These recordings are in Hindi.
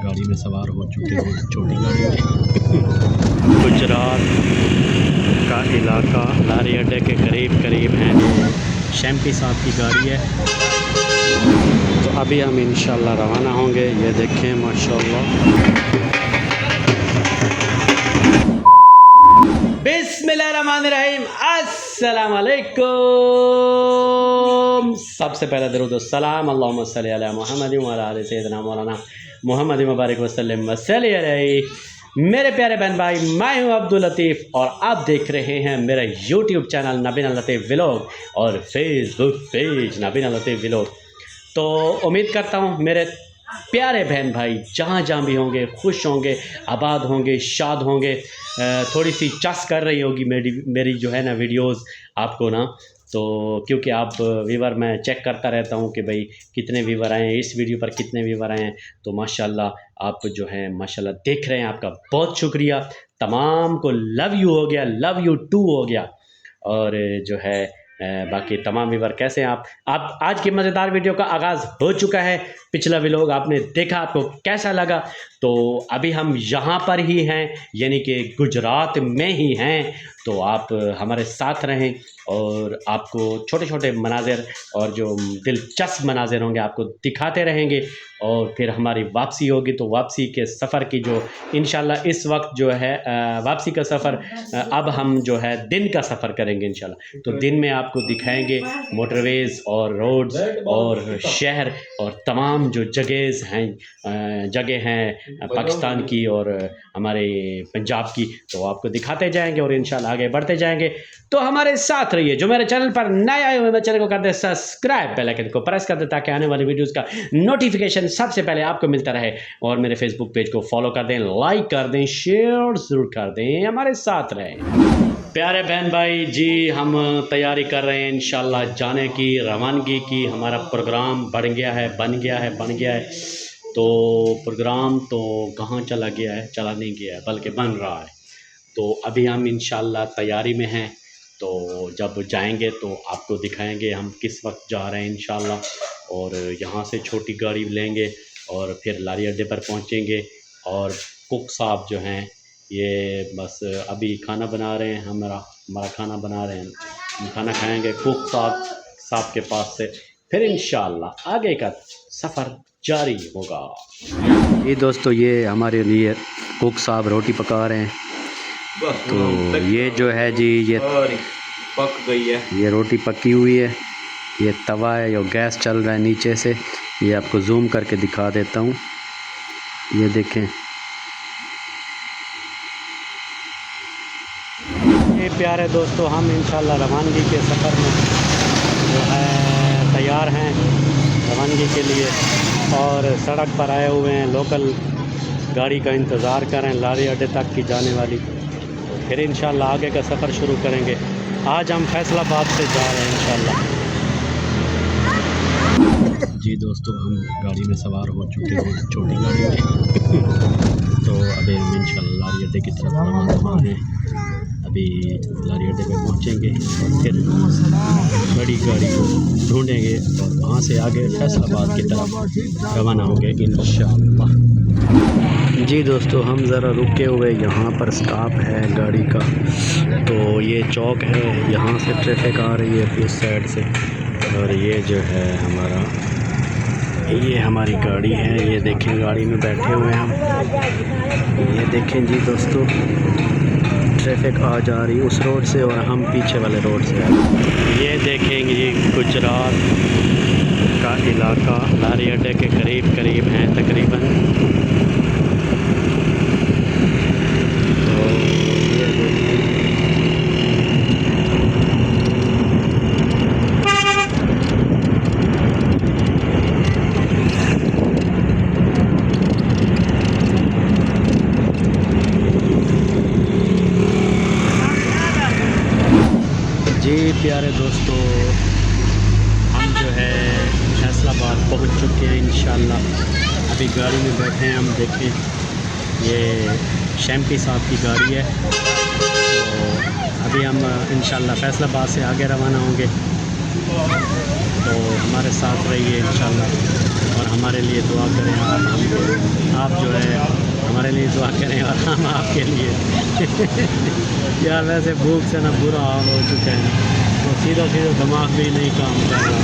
गाड़ी में सवार हो चुके हैं, छोटी गाड़ी में। गुजरात का इलाका लारी अड्डे के करीब है। शैम्पी साहब की गाड़ी है, तो अभी हम इंशाल्लाह रवाना होंगे। ये देखें माशाल्लाह। बिस्मिल्लाहिर्रहमानिर्रहीम, अस्सलाम वालेकुम। सबसे पहले दरूद व सलाम अल्लाहुम्मा सल्ली अला मुहम्मद व अला आलि सय्यिदना मौलाना मुहम्मद मुबारक वसल्लम वसल्ली अलैहि। मेरे प्यारे बहन भाई, मैं हूं अब्दुल लतीफ़ और आप देख रहे हैं मेरा यूट्यूब चैनल नबीना लतीफ़ व्लॉग और फेसबुक पेज नबीना लतीफ़ व्लॉग। तो उम्मीद करता हूं मेरे प्यारे बहन भाई जहाँ भी होंगे खुश होंगे, आबाद होंगे, शाद होंगे। थोड़ी सी चस कर रही होगी मेरी जो है ना वीडियोस आपको ना, तो क्योंकि आप व्यूवर मैं चेक करता रहता हूँ कि भाई कितने व्यूवर आए हैं, इस वीडियो पर कितने व्यूवर आए हैं। तो माशाल्लाह आप जो है माशाल्लाह देख रहे हैं, आपका बहुत शुक्रिया। तमाम को लव यू हो गया, लव यू टू हो गया। और जो है बाकी तमाम व्यूवर कैसे हैं आप आज की मज़ेदार वीडियो का आगाज़ हो चुका है। पिछला व्लॉग आपने देखा, आपको कैसा लगा? तो अभी हम यहाँ पर ही हैं, यानी कि गुजरात में ही हैं। तो आप हमारे साथ रहें और आपको छोटे छोटे मनाज़िर और जो दिलचस्प मनाज़िर होंगे आपको दिखाते रहेंगे। और फिर हमारी वापसी होगी, तो वापसी के सफ़र की जो इंशाल्लाह इस वक्त जो है वापसी का सफ़र अब हम जो है दिन का सफ़र करेंगे इंशाल्लाह। तो दिन में आपको दिखाएंगे मोटरवेज़ और रोड्स और शहर और तमाम जो जगह हैं पाकिस्तान की और हमारे पंजाब की, तो आपको दिखाते जाएंगे और इंशाल्लाह आगे बढ़ते जाएंगे। तो हमारे साथ रहिए। जो मेरे चैनल पर नए आए हुए, मेरे चैनल को कर दे सब्सक्राइब, बेल आइकन को प्रेस कर दे ताकि आने वाली वीडियोस का नोटिफिकेशन सबसे पहले आपको मिलता रहे। और मेरे फेसबुक पेज को फॉलो कर दें, लाइक कर दें, शेयर ज़रूर कर दें, हमारे साथ रहें। प्यारे बहन भाई जी, हम तैयारी कर रहे हैं इंशाल्लाह जाने की, रवानगी की। हमारा प्रोग्राम बन गया है। तो प्रोग्राम तो कहाँ चला नहीं गया है, बल्कि बन रहा है। तो अभी हम इंशाल्लाह तैयारी में हैं। तो जब जाएंगे तो आपको दिखाएंगे हम किस वक्त जा रहे हैं इंशाल्लाह। और यहाँ से छोटी गाड़ी लेंगे और फिर लारी अड्डे पर पहुँचेंगे। और कुक साहब जो हैं ये बस अभी खाना बना रहे हैं, हमारा खाना बना रहे हैं। हम खाना खाएंगे कुक साहब के पास से, फिर इंशाल्लाह आगे का सफ़र जारी होगा। ये दोस्तों, ये हमारे लिए कुक साहब रोटी पका रहे हैं। तो ये जो है जी, ये पक गई है, ये रोटी पकी हुई है। ये तवा है, ये गैस चल रहा है नीचे से। ये आपको जूम करके दिखा देता हूँ, ये देखें। ये प्यारे दोस्तों, हम इंशाल्लाह रवानगी के सफ़र में जो है तैयार हैं रवानगी के लिए। और सड़क पर आए हुए हैं, लोकल गाड़ी का इंतज़ार कर रहे हैं लारी अड्डे तक की जाने वाली। फिर इंशाल्लाह आगे का सफ़र शुरू करेंगे। आज हम फैसलाबाद से जा रहे हैं इंशाल्लाह। जी दोस्तों, हम गाड़ी में सवार हो चुके हैं, छोटी गाड़ी में। तो अभी हम इंशाल्लाह लारी अड्डे की तरफ रवाना हैं। अभी लारी अड्डे पे पहुँचेंगे और फिर बड़ी गाड़ी को ढूंढेंगे और वहाँ से आगे फैसलाबाद की तरफ रवाना होंगे इंशाल्लाह। जी दोस्तों, हम ज़रा रुके हुए, यहाँ पर स्टॉप है गाड़ी का। तो ये चौक है, यहाँ से ट्रैफिक आ रही है इस साइड से। और ये जो है ये हमारी गाड़ी है। ये देखें, गाड़ी में बैठे हुए हैं हम। ये देखें जी दोस्तों, ट्रैफिक आ जा रही उस रोड से और हम पीछे वाले रोड से आ रहे हैं। ये देखेंगे, ये गुजरात का इलाका लारी अड्डे के करीब है तकरीबन। जी प्यारे दोस्तों, हम जो है फैसलाबाद पहुंच चुके हैं इंशाल्लाह। अभी गाड़ी में बैठे हैं हम। देखें, ये शैम्पी साहब की गाड़ी है। तो अभी हम इंशाल्लाह फैसलाबाद से आगे रवाना होंगे। तो हमारे साथ रहिए इंशाल्लाह और हमारे लिए दुआ करें। आप जो है हमारे लिए दुआ करें और हम आपके लिए यार वैसे भूख से ना बुरा हाल हो चुका है, तो सीधा दिमाग भी नहीं काम कर रहा।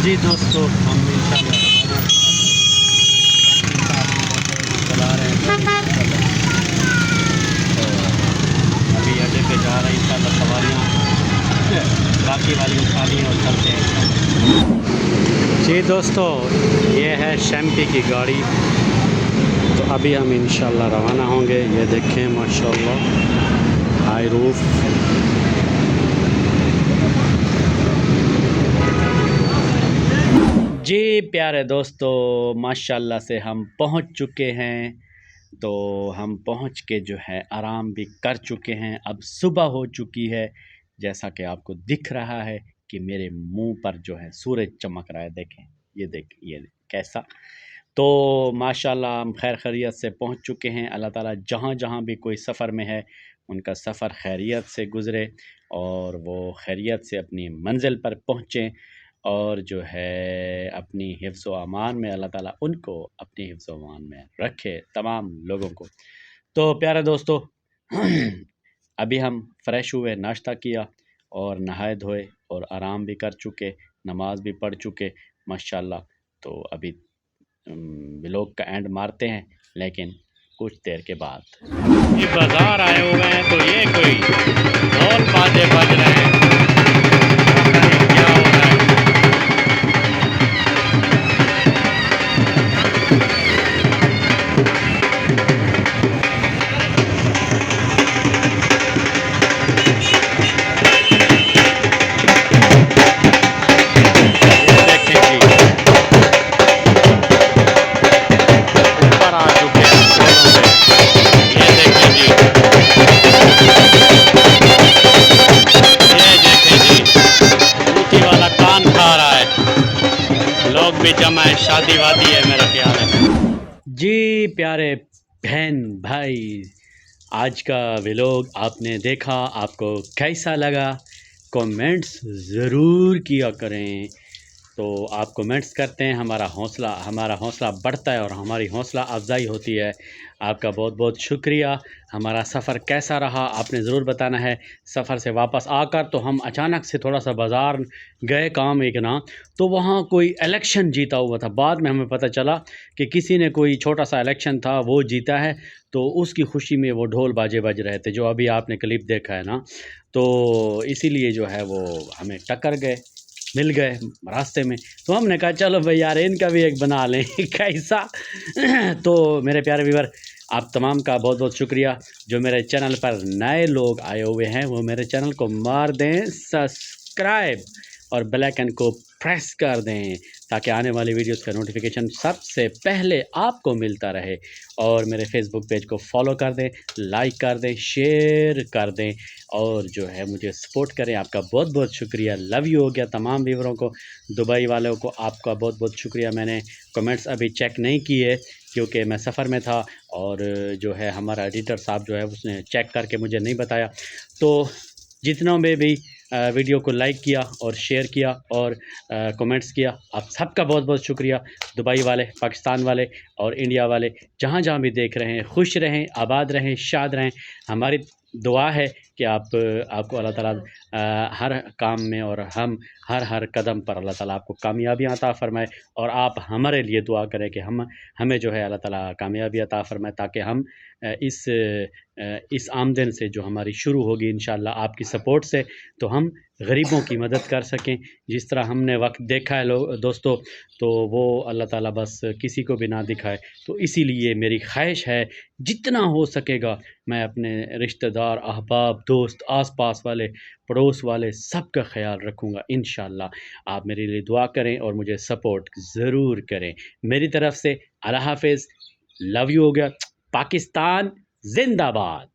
जी दोस्तों, हम इंशाल्लाह चला रहे हैं, तो अभी अड्डे पे जा रहे हैं इंशाल्लाह। सवारियाँ बाकी वाली उठानी और चलते हैं। जी दोस्तों, ये है शैम्पी की गाड़ी, तो अभी हम इंशाल्लाह रवाना होंगे। ये देखें माशाल्लाह हाई रूफ। जी प्यारे दोस्तों, माशाल्लाह से हम पहुंच चुके हैं। तो हम पहुंच के जो है आराम भी कर चुके हैं। अब सुबह हो चुकी है, जैसा कि आपको दिख रहा है कि मेरे मुंह पर जो है सूरज चमक रहा है। देखें, ये कैसा। तो माशाल्लाह हम खैर खैरियत से पहुंच चुके हैं। अल्लाह ताला जहां जहां भी कोई सफ़र में है, उनका सफ़र खैरियत से गुज़रे और वो खैरियत से अपनी मंजिल पर पहुँचें और जो है अपनी हिफ्ज़ व अमान में अल्लाह ताला उनको अपनी हिफ्ज़ व अमान में रखे, तमाम लोगों को। तो प्यारे दोस्तों, अभी हम फ्रेश हुए, नाश्ता किया और नहाए धोए और आराम भी कर चुके, नमाज भी पढ़ चुके माशाल्लाह। तो अभी व्लॉग का एंड मारते हैं, लेकिन कुछ देर के बाद। ये बाज़ार आए हुए हैं, तो ये कोई ढोल बाजे बज रहे हैं, पता नहीं क्या हो रहा है। भी जमा है, शादी वादी है मेरा ख्याल है। जी प्यारे बहन भाई, आज का व्लॉग आपने देखा, आपको कैसा लगा कमेंट्स ज़रूर किया करें। तो आप कमेंट्स करते हैं, हमारा हौसला बढ़ता है और हमारी हौसला अफजाई होती है। आपका बहुत बहुत शुक्रिया। हमारा सफ़र कैसा रहा आपने ज़रूर बताना है। सफ़र से वापस आकर तो हम अचानक से थोड़ा सा बाज़ार गए काम एक ना, तो वहाँ कोई इलेक्शन जीता हुआ था। बाद में हमें पता चला कि किसी ने कोई छोटा सा इलेक्शन था वो जीता है, तो उसकी खुशी में वो ढोल बाजे बज रहे थे, जो अभी आपने क्लिप देखा है ना। तो इसीलिए जो है वो हमें टक्कर गए, मिल गए रास्ते में। तो हमने कहा चलो भाई यार इनका भी एक बना लें कैसा। तो मेरे प्यारे व्यूअर, आप तमाम का बहुत बहुत शुक्रिया। जो मेरे चैनल पर नए लोग आए हुए हैं, वो मेरे चैनल को मार दें सब्सक्राइब और बेल आइकन को प्रेस कर दें, ताकि आने वाली वीडियोस का नोटिफिकेशन सबसे पहले आपको मिलता रहे। और मेरे फेसबुक पेज को फॉलो कर दें, लाइक कर दें, शेयर कर दें और जो है मुझे सपोर्ट करें। आपका बहुत बहुत शुक्रिया। लव यू हो गया तमाम व्यूअरों को। दुबई वालों को आपका बहुत बहुत शुक्रिया। मैंने कमेंट्स अभी चेक नहीं किए क्योंकि मैं सफ़र में था, और जो है हमारा एडिटर साहब जो है उसने चेक करके मुझे नहीं बताया। तो जितनों में भी वीडियो को लाइक किया और शेयर किया और कमेंट्स किया, आप सबका बहुत बहुत शुक्रिया। दुबई वाले, पाकिस्तान वाले और इंडिया वाले, जहाँ जहाँ भी देख रहे हैं, खुश रहें, आबाद रहें, शाद रहें। हमारी दुआ है कि आपको अल्लाह ताला हर काम में और हम हर कदम पर अल्लाह ताला आपको कामयाबी अता फ़रमाए। और आप हमारे लिए दुआ करें कि हमें जो है अल्लाह ताला कामयाबी अता फ़रमाए, ताकि हम इस आमदन से जो हमारी शुरू होगी इंशाअल्लाह आपकी सपोर्ट से, तो हम गरीबों की मदद कर सकें। जिस तरह हमने वक्त देखा है दोस्तों, तो वो अल्लाह ताला बस किसी को भी ना दिखाए। तो इसीलिए मेरी ख्वाहिश है जितना हो सकेगा मैं अपने रिश्तेदार, अहबाब, दोस्त, आस-पास वाले, पड़ोस वाले सबका ख्याल रखूँगा इंशाअल्लाह। आप मेरे लिए दुआ करें और मुझे सपोर्ट ज़रूर करें। मेरी तरफ़ से अल्लाह हाफ़िज़, लव यू हो गया। पाकिस्तान ज़िंदाबाद।